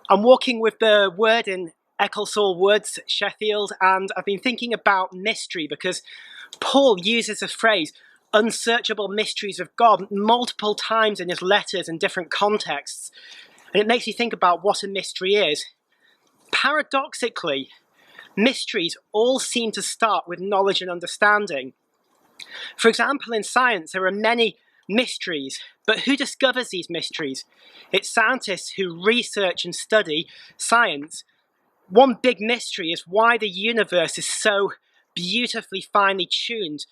I'm walking with the Word in Ecclesall Woods, Sheffield, and I've been thinking about mystery because Paul uses the phrase unsearchable mysteries of God multiple times in his letters in different contexts. And it makes you think about what a mystery is. Paradoxically, mysteries all seem to start with knowledge and understanding. For example, in science, there are many mysteries, but who discovers these mysteries? It's scientists who research and study science. One big mystery is why the universe is so beautifully finely tuned.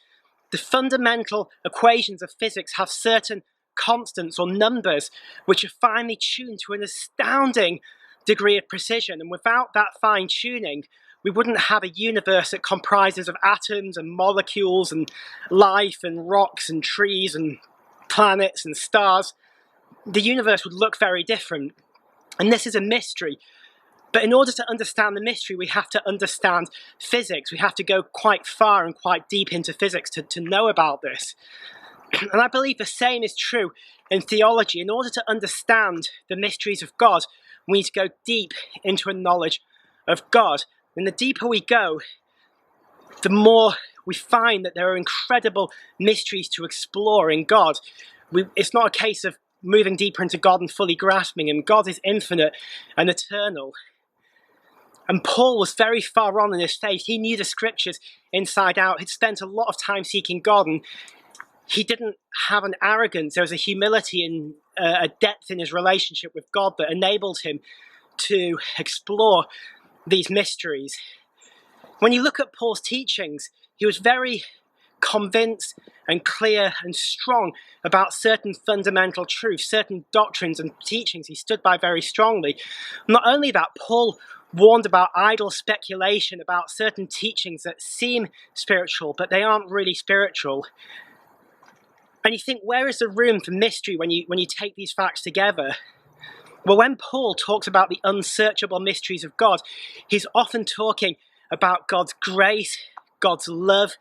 The fundamental equations of physics have certain constants or numbers which are finely tuned to an astounding degree of precision, and without that fine tuning, we wouldn't have a universe that comprises of atoms and molecules and life and rocks and trees and planets and stars. The universe would look very different. And this is a mystery. But in order to understand the mystery, we have to understand physics. We have to go quite far and quite deep into physics to know about this. And I believe the same is true in theology. In order to understand the mysteries of God, we need to go deep into a knowledge of God. And the deeper we go, the more we find that there are incredible mysteries to explore in God. It's not a case of moving deeper into God and fully grasping Him. God is infinite and eternal. And Paul was very far on in his faith. He knew the scriptures inside out. He'd spent a lot of time seeking God, and he didn't have an arrogance. There was a humility and a depth in his relationship with God that enabled him to explore these mysteries. When you look at Paul's teachings, he was very convinced and clear and strong about certain fundamental truths, certain doctrines and teachings he stood by very strongly. Not only that, Paul warned about idle speculation about certain teachings that seem spiritual, but they aren't really spiritual. And you think, where is the room for mystery when you take these facts together? Well, when Paul talks about the unsearchable mysteries of God, he's often talking about God's grace, God's love,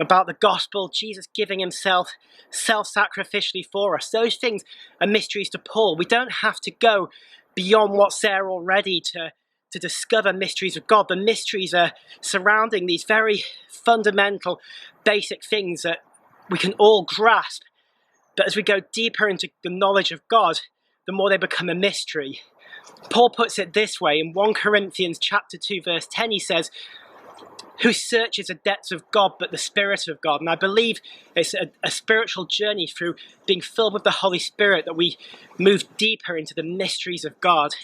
about the gospel, Jesus giving himself self-sacrificially for us. Those things are mysteries to Paul. We don't have to go beyond what's there already to discover mysteries of God. The mysteries are surrounding these very fundamental, basic things that we can all grasp. But as we go deeper into the knowledge of God, the more they become a mystery. Paul puts it this way in 1 Corinthians chapter 2, verse 10, he says, "Who searches the depths of God but the Spirit of God?" And I believe it's a spiritual journey through being filled with the Holy Spirit that we move deeper into the mysteries of God.